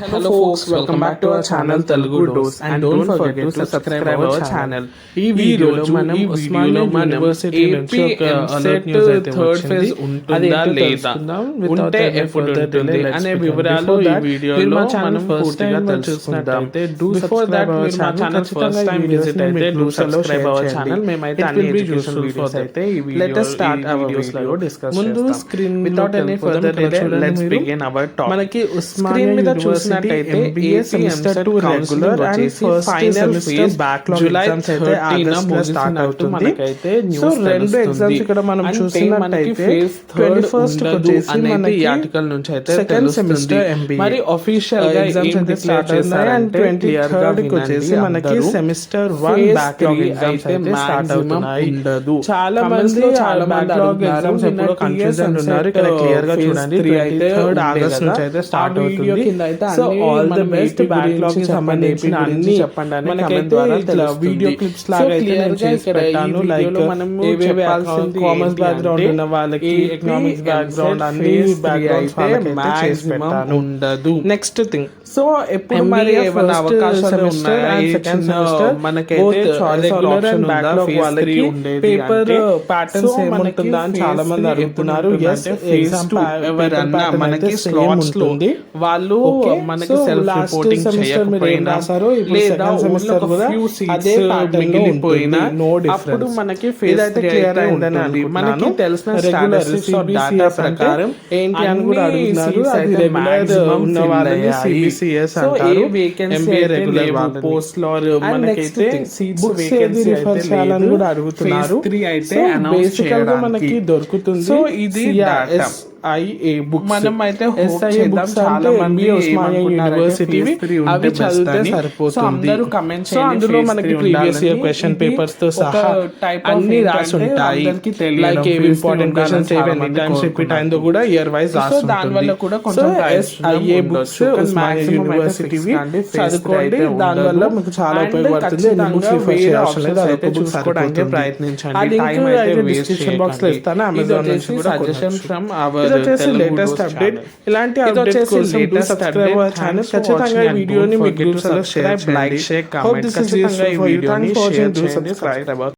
Hello folks, welcome back to our channel Telugu Dose and don't forget to subscribe our channel. ఈ వీడియోలో మనం Osmania university నుంచి ఒక alert news అయితే third phase ఉంటుందా లేదా, ఉంటే ఎప్పుడు ఉంటుంది అనే వివరాలు ఈ వీడియోలో మనం పూర్తిగా తెలుసుకుందాం. బిఫోర్ దట్ మీరు మా ఛానల్ ఫస్ట్ టైం విజిట్ అయితే డూ సబ్స్క్రైబ్ అవర్ ఛానల్. మేమైతే అన్ని ఎడ్యుకేషన్ వీడియోస్ అయితే ఈ వీడియోలో డిస్కస్ ముందు screen without any further delay let's begin our topic. మనకి స్క్రీన్ మీద చూసినట్టయితే MBA semester 2 regular and first final phase backlog exams అయితే ఆగస్ట్ లో స్టార్ట్ అవుతుంది. మనకైతే సో రెండు ఎగ్జామ్స్ ఇక్కడ మనం చూసినట్టయితే 21st కి వచ్చేసి మనకి ఈ ఆర్టికల్ నుంచి అయితే సెకండ్ సెమిస్టర్ MBA మరి ఆఫీషియల్ గా ఎగ్జామ్స్ అయితే స్టార్ట్ అవుతాయి అండ్ 23rd కి వచ్చేసి మనకి సెమిస్టర్ 1 బ్యాక్లాగ్ ఎగ్జామ్స్ అయితే స్టార్ట్ అవుతున్నాయి. చాలా మంది బ్యాక్లాగ్ ఎగ్జామ్స్ ఎప్పుడో కన్ఫ్యూజన్ ఉన్నారు. ఇక్కడ క్లియర్ గా చూడండి 23rd ఆగస్ట్ నుంచి అయితే స్టార్ట్ అవుతుంది. So all the best backlog కి సంబంధించిన అన్ని చెప్పండి అని కామెంట్ ద్వారా ఇట్లా వీడియో క్లిప్స్ లాగా అయితే నేను చేసి పెట్టాను. లైక్ ఏవేవి కామర్స్ బ్యాక్గ్రౌండ్ ఉన్న వాళ్ళకి, ఎకనామిక్స్ బ్యాక్గ్రౌండ్ అన్ని బ్యాక్గ్రౌండ్స్ వాళ్ళకి చేసి పెట్టాను. ఉండదు. నెక్స్ట్ థింగ్, సో ఎప్పుడు మరి ఏమైనా అవకాశాలు ఉన్నాయా అండ్ సెకండ్ సెమిస్టర్ మనకైతే రెగ్యులర్ అండ్ బ్యాక్లాగ్ వాళ్ళకి పేపర్ ప్యాటర్న్స్ ఏముంటుందా అని చాలా మంది అడుగుతున్నారు. yes ఎగ్జామ్ ఎవరన్నా మనకి స్లాట్స్ లో వాళ్ళు మనకి సెల్ఫ్ రిపోర్టింగ్ చేయకపోయినా లేదా సెమిస్టర్ కూడా అదే మిగిలిపోయినా అప్పుడు మనకి ఫేస్ క్లియర్ అయిందని మనకి తెలిసిన స్టాటిస్టిక్స్ డేటా ప్రకారం ఏంటి అని కూడా అడుగుతున్నారు. అది రెగ్యులర్ ఉన్న వాళ్ళని CBCS అంటారు. MBA రెగ్యులర్ పోస్ట్ లో మనకైతే సీట్స్ బుక్స్ వేకెన్సీ రిఫర్ చేయాలని కూడా అడుగుతున్నారు. అయితే అనౌన్స్ బేసికల్ గా మనకి దొరుకుతుంది. సో ఇది SIA books. మనం అయితే SIA books చాలా మంది ఉస్మానియా యూనివర్సిటీ అవి చదివితే సరిపోతుంది. సో అందులో మనకి ప్రీవియస్ ఇయర్ క్వశ్చన్ పేపర్స్ తో సహా అన్ని రాసి ఉంటాయి. లైక్ ఏవి ఇంపార్టెంట్ క్వశ్చన్స్ ఏవి ఎన్ని టైమ్స్ రిపీట్ అయిందో కూడా ఇయర్ వైజ్ రాసి ఉంటుంది. దానివల్ల కూడా సో కొంచెం SIA books ఉస్మానియా యూనివర్సిటీ చదువుకోండి. దానివల్ల మీకు చాలా ఉపయోగపడుతుంది. ఎన్ని బుక్స్ రిఫర్ చేయాల్సిన లేదు, అదొక బుక్ చూసుకోవడానికి ప్రయత్నించండి. ఆ లింక్ అయితే డిస్క్రిప్షన్ బాక్స్ లో ఇస్తాను. అమెజాన్ నుంచి కూడా సజెషన్ ఫ్రమ్ ఇది వచ్చేసి లేటెస్ట్ అప్డేట్. ఇలాంటి అప్డేట్ కోసం డూ సబ్స్క్రైబ్ అవర్ ఛానల్. ఖచ్చితంగా ఈ వీడియోని మీ గ్రూప్స్ లో షేర్ చేయండి. Like share Hope this is useful for you. Thanks for watching. Do subscribe.